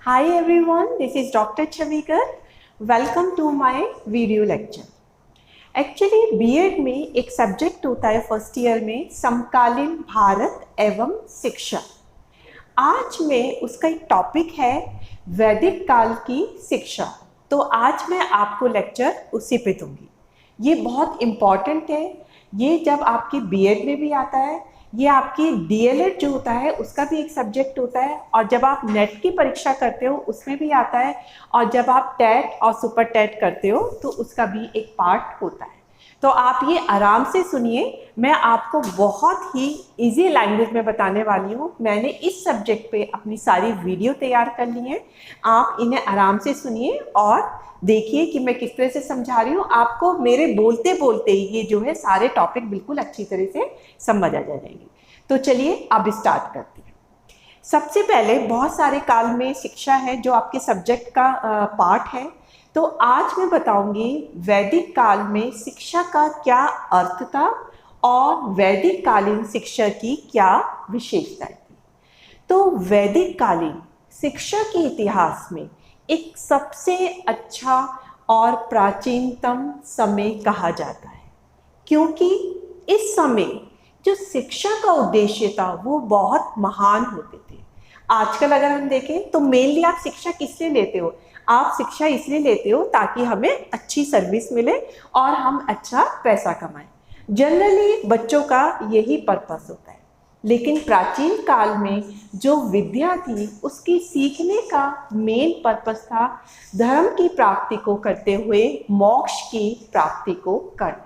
Hi everyone, this is Dr. Chavikar. Welcome to my video lecture. Actually BEd में एक subject होता है first year में समकालीन भारत एवं शिक्षा। आज में उसका एक टॉपिक है वैदिक काल की शिक्षा। तो आज मैं आपको लेक्चर उसी पे दूंगी। ये बहुत इम्पॉर्टेंट है। ये जब आपकी बीएड में भी आता है, ये आपकी डीएलएड जो होता है उसका भी एक सब्जेक्ट होता है, और जब आप नेट की परीक्षा करते हो उसमें भी आता है, और जब आप टेट और सुपर टेट करते हो तो उसका भी एक पार्ट होता है। तो आप ये आराम से सुनिए, मैं आपको बहुत ही इजी लैंग्वेज में बताने वाली हूँ। मैंने इस सब्जेक्ट पे अपनी सारी वीडियो तैयार कर ली है। आप इन्हें आराम से सुनिए और देखिए कि मैं किस तरह से समझा रही हूँ। आपको मेरे बोलते बोलते ये जो है सारे टॉपिक बिल्कुल अच्छी तरह से समझ आ जाएंगे। तो चलिए अब स्टार्ट करते हैं। सबसे पहले बहुत सारे काल में शिक्षा है जो आपके सब्जेक्ट का पार्ट है। तो आज मैं बताऊंगी वैदिक काल में शिक्षा का क्या अर्थ था और वैदिक कालीन शिक्षा की क्या विशेषताएं थी। तो वैदिक कालीन शिक्षा के इतिहास में एक सबसे अच्छा और प्राचीनतम समय कहा जाता है, क्योंकि इस समय जो शिक्षा का उद्देश्य था वो बहुत महान होते थे। आजकल अगर हम देखें तो मेनली आप शिक्षा किस लिए लेते हो? आप शिक्षा इसलिए लेते हो ताकि हमें अच्छी सर्विस मिले और हम अच्छा पैसा कमाएं। जनरली बच्चों का यही पर्पस होता है। लेकिन प्राचीन काल में जो विद्या थी उसकी सीखने का मेन पर्पस था धर्म की प्राप्ति को करते हुए मोक्ष की प्राप्ति को करना।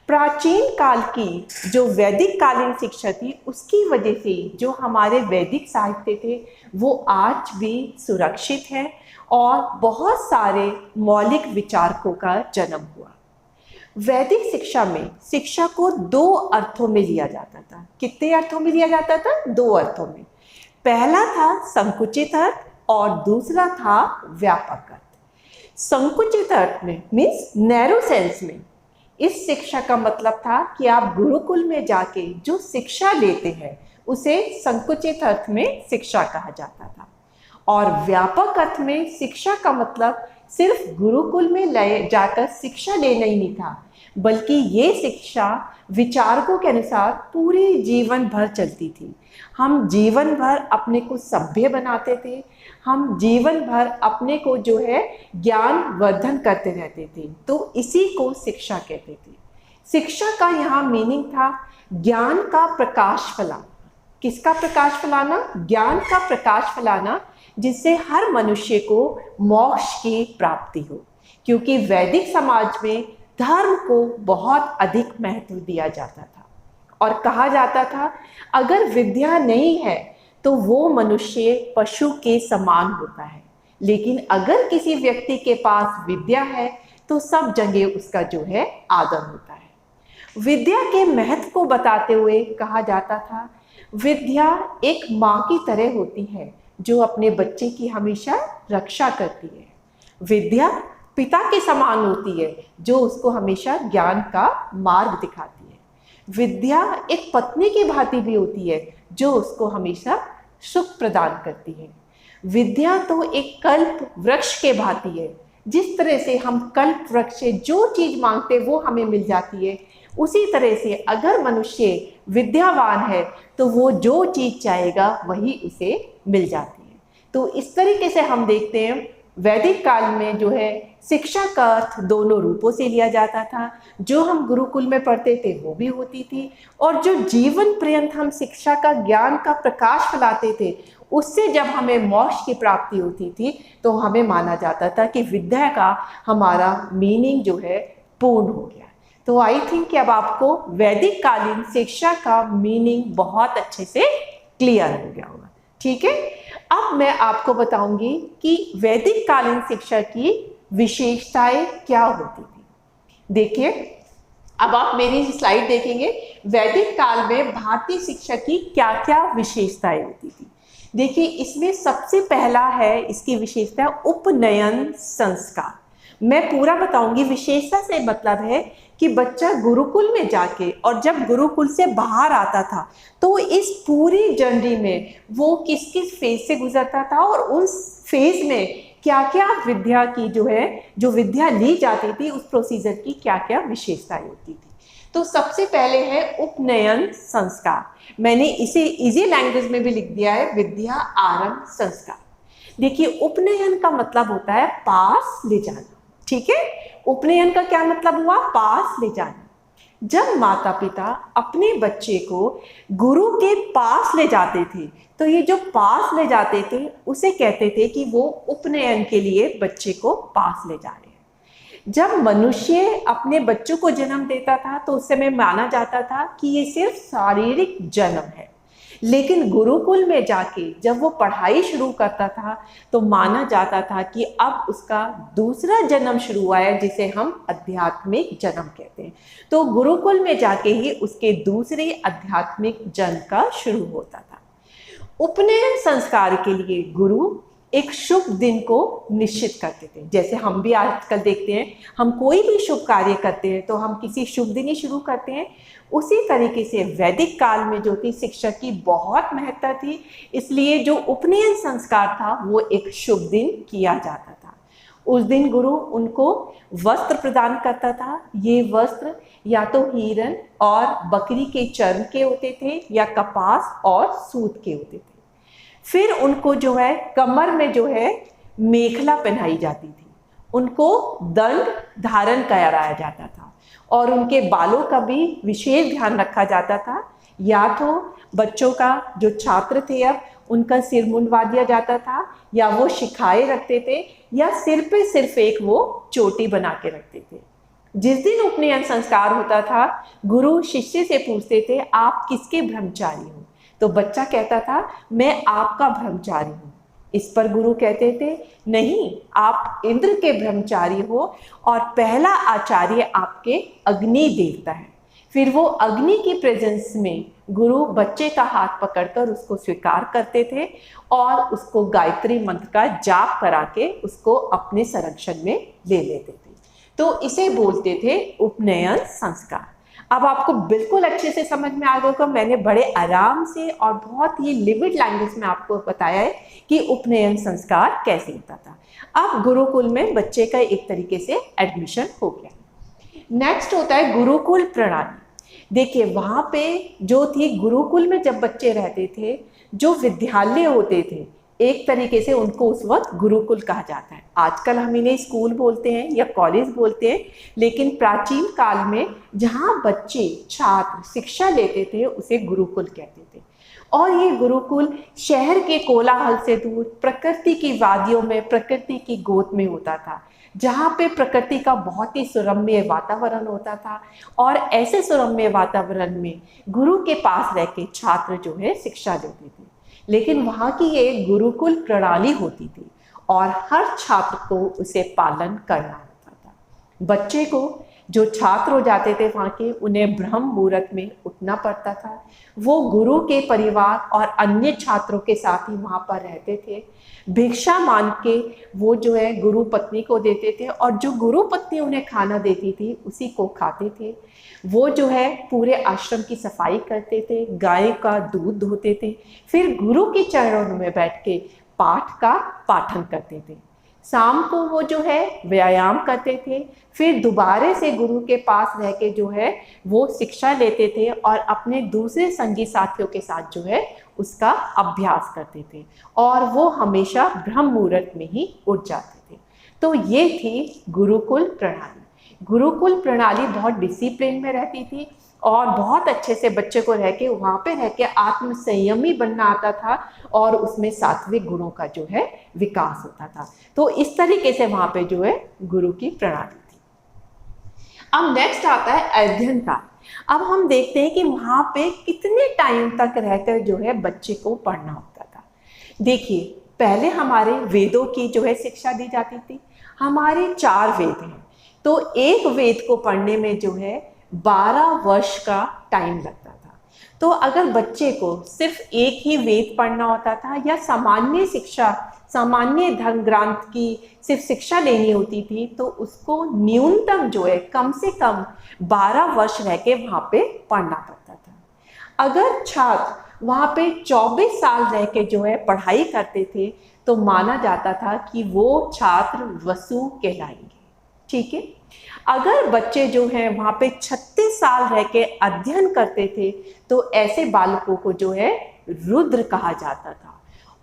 प्राचीन काल की जो वैदिक कालीन शिक्षा थी उसकी वजह से जो हमारे वैदिक साहित्य थे वो आज भी सुरक्षित है और बहुत सारे मौलिक विचारकों का जन्म हुआ। वैदिक शिक्षा में शिक्षा को दो अर्थों में लिया जाता था। कितने अर्थों में लिया जाता था? दो अर्थों में। पहला था संकुचित अर्थ और दूसरा था व्यापक अर्थ। संकुचित अर्थ में मीन्स नैरो सेंस में इस शिक्षा का मतलब था कि आप गुरुकुल में जाके जो शिक्षा लेते हैं उसे संकुचित अर्थ में शिक्षा कहा जाता था। और व्यापक अर्थ में शिक्षा का मतलब सिर्फ गुरुकुल में जाकर शिक्षा लेना ही नहीं था, बल्कि ये शिक्षा विचारकों के अनुसार पूरे जीवन भर चलती थी। हम जीवन भर अपने को सभ्य बनाते थे, हम जीवन भर अपने को जो है ज्ञान वर्धन करते रहते थे। तो इसी को शिक्षा कहते थे। शिक्षा का यहाँ मीनिंग था ज्ञान का प्रकाश फैलाना। किसका प्रकाश फैलाना? ज्ञान का प्रकाश फैलाना, जिससे हर मनुष्य को मोक्ष की प्राप्ति हो। क्योंकि वैदिक समाज में धर्म को बहुत अधिक महत्व दिया जाता था और कहा जाता था अगर विद्या नहीं है तो वो मनुष्य पशु के समान होता है, लेकिन अगर किसी व्यक्ति के पास विद्या है तो सब जगह उसका जो है आदर होता है। विद्या के महत्व को बताते हुए कहा जाता था विद्या एक माँ की तरह होती है जो अपने बच्चे की हमेशा रक्षा करती है। विद्या पिता के समान होती है जो उसको हमेशा ज्ञान का मार्ग दिखाती है। विद्या एक पत्नी की भांति भी होती है जो उसको हमेशा सुख प्रदान करती है। विद्या तो एक कल्प वृक्ष के भांति है। जिस तरह से हम कल्प वृक्ष से जो चीज मांगते वो हमें मिल जाती है, उसी तरह से अगर मनुष्य विद्यावान है तो वो जो चीज चाहेगा वही उसे मिल जाती है। तो इस तरीके से हम देखते हैं वैदिक काल में जो है शिक्षा का अर्थ दोनों रूपों से लिया जाता था। जो हम गुरुकुल में पढ़ते थे वो भी होती थी, और जो जीवन पर्यंत हम शिक्षा का ज्ञान का प्रकाश फैलाते थे उससे जब हमें मोक्ष की प्राप्ति होती थी तो हमें माना जाता था कि विद्या का हमारा मीनिंग जो है पूर्ण हो गया। तो आई थिंक कि अब आपको वैदिक कालीन शिक्षा का मीनिंग बहुत अच्छे से क्लियर हो गया होगा। ठीक है, अब मैं आपको बताऊंगी कि वैदिक कालीन शिक्षा की विशेषताएं क्या होती थी। देखिए, अब आप मेरी स्लाइड देखेंगे वैदिक काल में भारतीय शिक्षा की क्या क्या विशेषताएं होती थी। देखिए, इसमें सबसे पहला है इसकी विशेषता उपनयन संस्कार। मैं पूरा बताऊंगी। विशेषता से मतलब है कि बच्चा गुरुकुल में जाके और जब गुरुकुल से बाहर आता था तो इस पूरी जर्नी में वो किस किस फेज से गुजरता था और उन फेज में क्या क्या विद्या की जो विद्या ली जाती थी, उस प्रोसीजर की क्या क्या विशेषताएं होती थी। तो सबसे पहले है उपनयन संस्कार। मैंने इसे इजी लैंग्वेज में भी लिख दिया है, विद्या आरंभ संस्कार। देखिए, उपनयन का मतलब होता है पास ले जाना। ठीक है, उपनयन का क्या मतलब हुआ? पास ले जाना। जब माता पिता अपने बच्चे को गुरु के पास ले जाते थे, तो ये जो पास ले जाते थे उसे कहते थे कि वो उपनयन के लिए बच्चे को पास ले जा रहे हैं। जब मनुष्य अपने बच्चों को जन्म देता था तो उस समय माना जाता था कि ये सिर्फ शारीरिक जन्म है, लेकिन गुरुकुल में जाके जब वो पढ़ाई शुरू करता था तो माना जाता था कि अब उसका दूसरा जन्म शुरू हुआ है, जिसे हम आध्यात्मिक जन्म कहते हैं। तो गुरुकुल में जाके ही उसके दूसरे आध्यात्मिक जन्म का शुरू होता था। उपनयन संस्कार के लिए गुरु एक शुभ दिन को निश्चित करते थे। जैसे हम भी आजकल देखते हैं, हम कोई भी शुभ कार्य करते हैं तो हम किसी शुभ दिन ही शुरू करते हैं। उसी तरीके से वैदिक काल में जो थी शिक्षा की बहुत महत्ता थी, इसलिए जो उपनयन संस्कार था वो एक शुभ दिन किया जाता था। उस दिन गुरु उनको वस्त्र प्रदान करता था। ये वस्त्र या तो हिरन और बकरी के चर्म के होते थे या कपास और सूत के होते थे। फिर उनको कमर में मेखला पहनाई जाती थी, उनको दंड धारण कराया जाता था और उनके बालों का भी विशेष ध्यान रखा जाता था। या तो बच्चों का जो छात्र थे अब उनका सिर मुंडवा दिया जाता था, या वो शिखाए रखते थे, या सिर पे सिर्फ एक वो चोटी बना के रखते थे। जिस दिन उपनयन संस्कार होता था, गुरु शिष्य से पूछते थे आप किसके ब्रह्मचारी हो? तो बच्चा कहता था मैं आपका ब्रह्मचारी हूँ। इस पर गुरु कहते थे नहीं, आप इंद्र के ब्रह्मचारी हो और पहला आचार्य आपके अग्नि देवता है। फिर वो अग्नि की प्रेजेंस में गुरु बच्चे का हाथ पकड़कर उसको स्वीकार करते थे और उसको गायत्री मंत्र का जाप करा के उसको अपने संरक्षण में ले लेते थे। तो इसे बोलते थे उपनयन संस्कार। अब आपको बिल्कुल अच्छे से समझ में आ गया होगा, मैंने बड़े आराम से और बहुत ही लिमिट लैंग्वेज में आपको बताया है कि उपनयन संस्कार कैसे होता था। अब गुरुकुल में बच्चे का एक तरीके से एडमिशन हो गया। नेक्स्ट होता है गुरुकुल प्रणाली। देखिए, वहाँ पे जो थी गुरुकुल में जब बच्चे रहते थे, जो विद्यालय होते थे, एक तरीके से उनको उस वक्त गुरुकुल कहा जाता है। आजकल हम इन्हें स्कूल बोलते हैं या कॉलेज बोलते हैं, लेकिन प्राचीन काल में जहाँ बच्चे छात्र शिक्षा लेते थे उसे गुरुकुल कहते थे। और ये गुरुकुल शहर के कोलाहल से दूर प्रकृति की वादियों में, प्रकृति की गोद में होता था, जहाँ पे प्रकृति का बहुत ही सुरम्य वातावरण होता था। और ऐसे सुरम्य वातावरण में गुरु के पास रह के छात्र शिक्षा लेते थे। लेकिन वहाँ की एक गुरुकुल प्रणाली होती थी और हर छात्र को उसे पालन करना होता था। बच्चे को जो छात्र हो जाते थे वहाँ के, उन्हें ब्रह्म मुहूर्त में उठना पड़ता था। वो गुरु के परिवार और अन्य छात्रों के साथ ही वहाँ पर रहते थे। भिक्षा मांग के वो गुरु पत्नी को देते थे और जो गुरु पत्नी उन्हें खाना देती थी उसी को खाते थे। वो पूरे आश्रम की सफाई करते थे, गाय का दूध धोते थे, फिर गुरु के चरणों में बैठ के पाठ का पाठन करते थे। शाम को वो व्यायाम करते थे, फिर दोबारा से गुरु के पास रह के वो शिक्षा लेते थे और अपने दूसरे संगी साथियों के साथ उसका अभ्यास करते थे और वो हमेशा ब्रह्म मुहूर्त में ही उठ जाते थे। तो ये थी गुरुकुल प्रणाली। गुरुकुल प्रणाली बहुत डिसिप्लिन में रहती थी और बहुत अच्छे से बच्चे को वहाँ पे रह के आत्म संयमी बनना आता था और उसमें सात्विक गुणों का विकास होता था। तो इस तरीके से वहाँ पे गुरु की प्रणाली थी। अब नेक्स्ट आता है अध्ययन काल। अब हम देखते हैं कि वहाँ पे कितने टाइम तक रहकर बच्चे को पढ़ना होता था। देखिए, पहले हमारे वेदों की शिक्षा दी जाती थी। हमारे 4 वेद हैं, तो एक वेद को पढ़ने में 12 वर्ष का टाइम लगता था। तो अगर बच्चे को सिर्फ एक ही वेद पढ़ना होता था या सामान्य शिक्षा, सामान्य धर्म ग्रंथ की सिर्फ शिक्षा लेनी होती थी, तो उसको न्यूनतम कम से कम 12 वर्ष रह के वहाँ पे पढ़ना पड़ता था। अगर छात्र वहाँ पे 24 साल रह के जो है पढ़ाई करते थे तो माना जाता था कि वो छात्र वसु कहलाएंगे। ठीक है। अगर बच्चे जो हैं वहाँ पे 36 साल रह के अध्ययन करते थे तो ऐसे बालकों को जो है रुद्र कहा जाता था।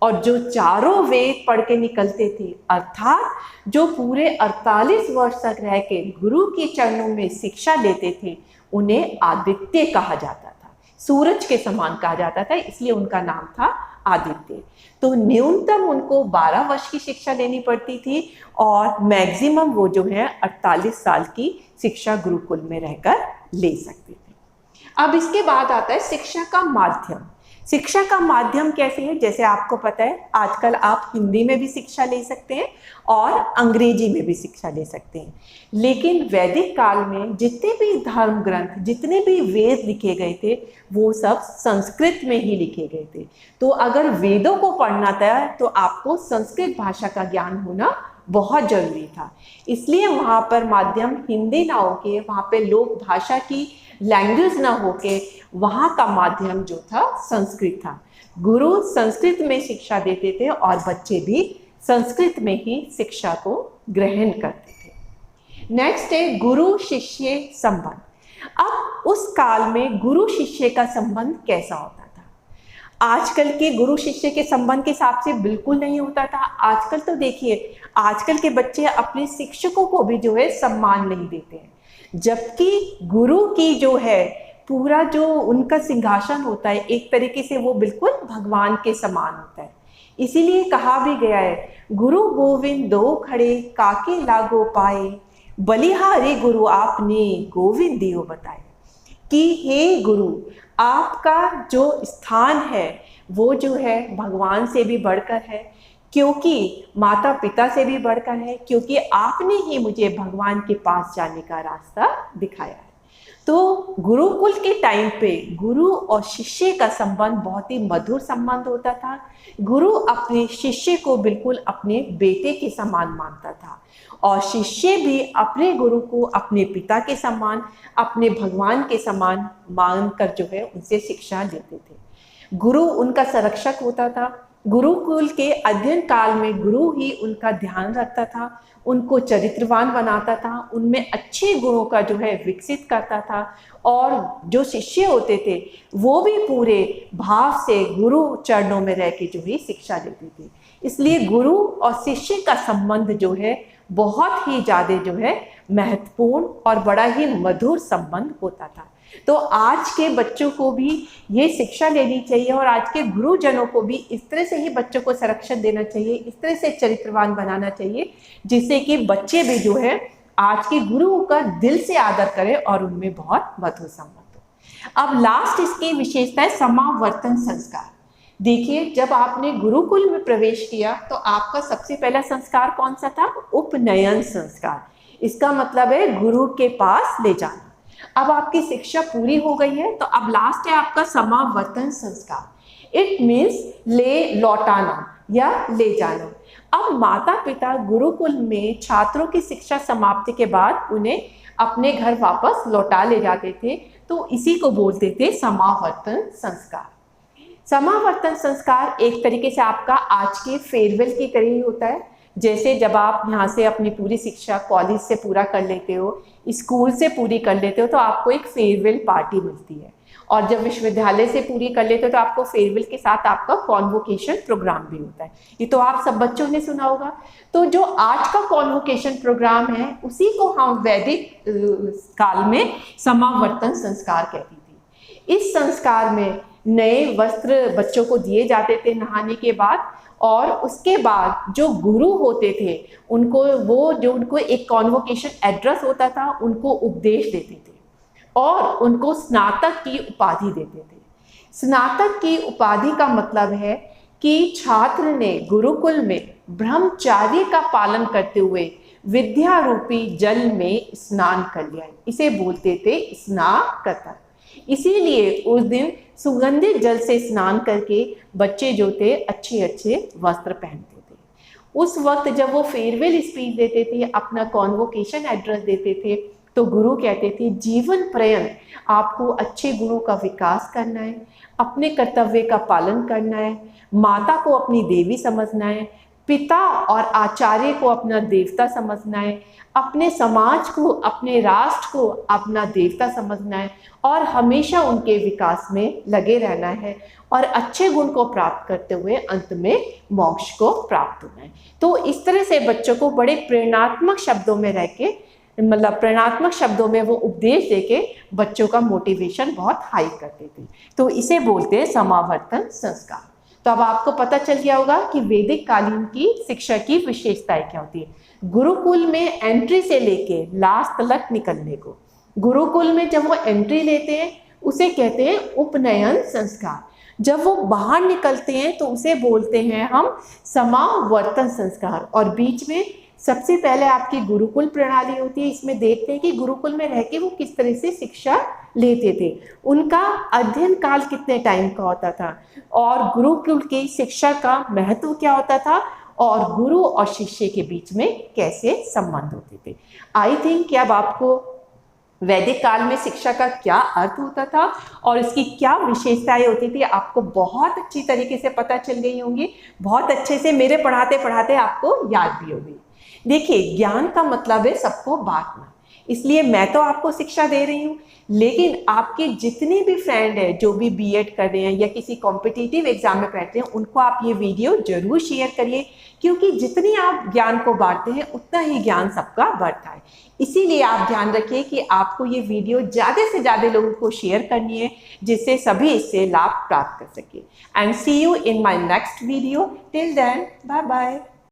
और जो चारों वेद पढ़ के निकलते थे, अर्थात जो पूरे 48 वर्ष तक रह के गुरु के चरणों में शिक्षा लेते थे, उन्हें आदित्य कहा जाता था, सूरज के समान कहा जाता था, इसलिए उनका नाम था आदित्य। तो न्यूनतम उनको 12 वर्ष की शिक्षा लेनी पड़ती थी और मैक्सिमम वो जो है 48 साल की शिक्षा गुरुकुल में रहकर ले सकते थे। अब इसके बाद आता है शिक्षा का माध्यम। शिक्षा का माध्यम कैसे है? जैसे आपको पता है आजकल आप हिंदी में भी शिक्षा ले सकते हैं और अंग्रेजी में भी शिक्षा ले सकते हैं, लेकिन वैदिक काल में जितने भी धर्म ग्रंथ, जितने भी वेद लिखे गए थे, वो सब संस्कृत में ही लिखे गए थे। तो अगर वेदों को पढ़ना था तो आपको संस्कृत भाषा का ज्ञान होना बहुत जरूरी था। इसलिए वहाँ पर माध्यम हिंदी ना होके, वहाँ पे लोक भाषा की लैंग्वेज ना होके, वहाँ का माध्यम जो था संस्कृत था। गुरु संस्कृत में शिक्षा देते थे और बच्चे भी संस्कृत में ही शिक्षा को ग्रहण करते थे। नेक्स्ट है गुरु शिष्य संबंध। अब उस काल में गुरु शिष्य का संबंध कैसा होता था? आजकल के गुरु शिष्य के संबंध के हिसाब से बिल्कुल नहीं होता था। आजकल तो देखिए, आजकल के बच्चे अपने शिक्षकों को भी जो है सम्मान नहीं देते हैं, जबकि गुरु की जो है पूरा जो उनका सिंहासन होता है, एक तरीके से वो बिल्कुल भगवान के समान होता है। इसीलिए कहा भी गया है, गुरु गोविंद दो खड़े काके लागो पाए, बलिहारी गुरु आपने गोविंद दियो बताए। कि हे गुरु, आपका जो स्थान है वो जो है भगवान से भी बढ़कर है, क्योंकि माता पिता से भी बढ़कर है, क्योंकि आपने ही मुझे भगवान के पास जाने का रास्ता दिखाया है। तो गुरुकुल के टाइम पे गुरु और शिष्य का संबंध बहुत ही मधुर संबंध होता था। गुरु अपने शिष्य को बिल्कुल अपने बेटे के समान मानता था और शिष्य भी अपने गुरु को अपने पिता के समान, अपने भगवान के समान मानकर जो है उनसे शिक्षा लेते थे। गुरु उनका संरक्षक होता था। गुरुकुल के अध्ययन काल में गुरु ही उनका ध्यान रखता था, उनको चरित्रवान बनाता था, उनमें अच्छे गुणों का जो है विकसित करता था और जो शिष्य होते थे वो भी पूरे भाव से गुरु चरणों में रह के जो है शिक्षा लेते थे। इसलिए गुरु और शिष्य का संबंध जो है बहुत ही ज़्यादा जो है महत्वपूर्ण और बड़ा ही मधुर संबंध होता था। तो आज के बच्चों को भी ये शिक्षा लेनी चाहिए और आज के गुरुजनों को भी इस तरह से ही बच्चों को संरक्षण देना चाहिए, इस तरह से चरित्रवान बनाना चाहिए, जिससे कि बच्चे भी जो है आज के गुरु का दिल से आदर करें और उनमें बहुत मधुर संबंध हो। अब लास्ट इसकी विशेषता है समावर्तन संस्कार। देखिए, जब आपने गुरुकुल में प्रवेश किया तो आपका सबसे पहला संस्कार कौन सा था? उपनयन संस्कार। इसका मतलब है गुरु के पास ले जाना। अब आपकी शिक्षा पूरी हो गई है तो अब लास्ट है आपका समावर्तन संस्कार। इट मीन्स लौटाना या ले जाना। अब माता पिता गुरुकुल में छात्रों की शिक्षा समाप्ति के बाद उन्हें अपने घर वापस लौटा ले जाते थे, तो इसी को बोलते थे समावर्तन संस्कार। समावर्तन संस्कार एक तरीके से आपका आज के फेयरवेल की तरह ही होता है। जैसे जब आप यहाँ से अपनी पूरी शिक्षा कॉलेज से पूरा कर लेते हो, स्कूल से पूरी कर लेते हो, तो आपको एक फेयरवेल पार्टी मिलती है, और जब विश्वविद्यालय से पूरी कर लेते हो तो आपको फेयरवेल के साथ आपका कॉन्वोकेशन प्रोग्राम भी होता है। ये तो आप सब बच्चों ने सुना होगा। तो जो आज का कॉन्वोकेशन प्रोग्राम है उसी को हम वैदिक काल में समावर्तन संस्कार कहती थी। इस संस्कार में नए वस्त्र बच्चों को दिए जाते थे नहाने के बाद, और उसके बाद जो गुरु होते थे उनको एक कॉन्वोकेशन एड्रेस होता था, उनको उपदेश देते थे और उनको स्नातक की उपाधि देते थे। स्नातक की उपाधि का मतलब है कि छात्र ने गुरुकुल में ब्रह्मचार्य का पालन करते हुए विद्या रूपी जल में स्नान कर लिया। इसे बोलते थे स्नातक। इसीलिए उस दिन सुगंधित जल से स्नान करके बच्चे जो थे अच्छे अच्छे वस्त्र पहनते थे। उस वक्त जब वो फेयरवेल स्पीच देते थे, अपना कॉन्वोकेशन एड्रेस देते थे, तो गुरु कहते थे जीवन पर्यंत आपको अच्छे गुणों का विकास करना है, अपने कर्तव्य का पालन करना है, माता को अपनी देवी समझना है, पिता और आचार्य को अपना देवता समझना है, अपने समाज को, अपने राष्ट्र को अपना देवता समझना है और हमेशा उनके विकास में लगे रहना है और अच्छे गुण को प्राप्त करते हुए अंत में मोक्ष को प्राप्त होना है। तो इस तरह से बच्चों को बड़े प्रेरणात्मक शब्दों में रह के, मतलब प्रेरणात्मक शब्दों में वो उपदेश देके बच्चों का मोटिवेशन बहुत हाई करते थे। तो इसे बोलते हैं समावर्तन संस्कार। तो अब आपको पता चल गया होगा कि वैदिक कालीन की शिक्षा की विशेषताएं क्या होती है। गुरुकुल में एंट्री से लेके लास्ट तक निकलने को, गुरुकुल में जब वो एंट्री लेते हैं उसे कहते हैं उपनयन संस्कार। जब वो बाहर निकलते हैं तो उसे बोलते हैं हम समावर्तन संस्कार। और बीच में सबसे पहले आपकी गुरुकुल प्रणाली होती है। इसमें देखते हैं कि गुरुकुल में रह के वो किस तरह से शिक्षा लेते थे, उनका अध्ययन काल कितने टाइम का होता था और गुरुकुल की शिक्षा का महत्व क्या होता था और गुरु और शिष्य के बीच में कैसे संबंध होते थे। आई थिंक कि अब आपको वैदिक काल में शिक्षा का क्या अर्थ होता था और इसकी क्या विशेषताएं होती थी आपको बहुत अच्छी तरीके से पता चल गई होंगी। बहुत अच्छे से मेरे पढ़ाते पढ़ाते आपको याद भी होगी। देखिए, ज्ञान का मतलब है सबको बांटना, इसलिए मैं तो आपको शिक्षा दे रही हूँ, लेकिन आपके जितने भी फ्रेंड हैं जो भी बीएड कर रहे हैं या किसी कॉम्पिटिटिव एग्जाम में बैठते हैं, उनको आप ये वीडियो जरूर शेयर करिए, क्योंकि जितनी आप ज्ञान को बांटते हैं उतना ही ज्ञान सबका बढ़ता है। इसीलिए आप ध्यान रखिए कि आपको ये वीडियो ज़्यादा से ज़्यादा लोगों को शेयर करनी है, जिससे सभी इससे लाभ प्राप्त कर सके। And see you in my next video. Till then, bye bye.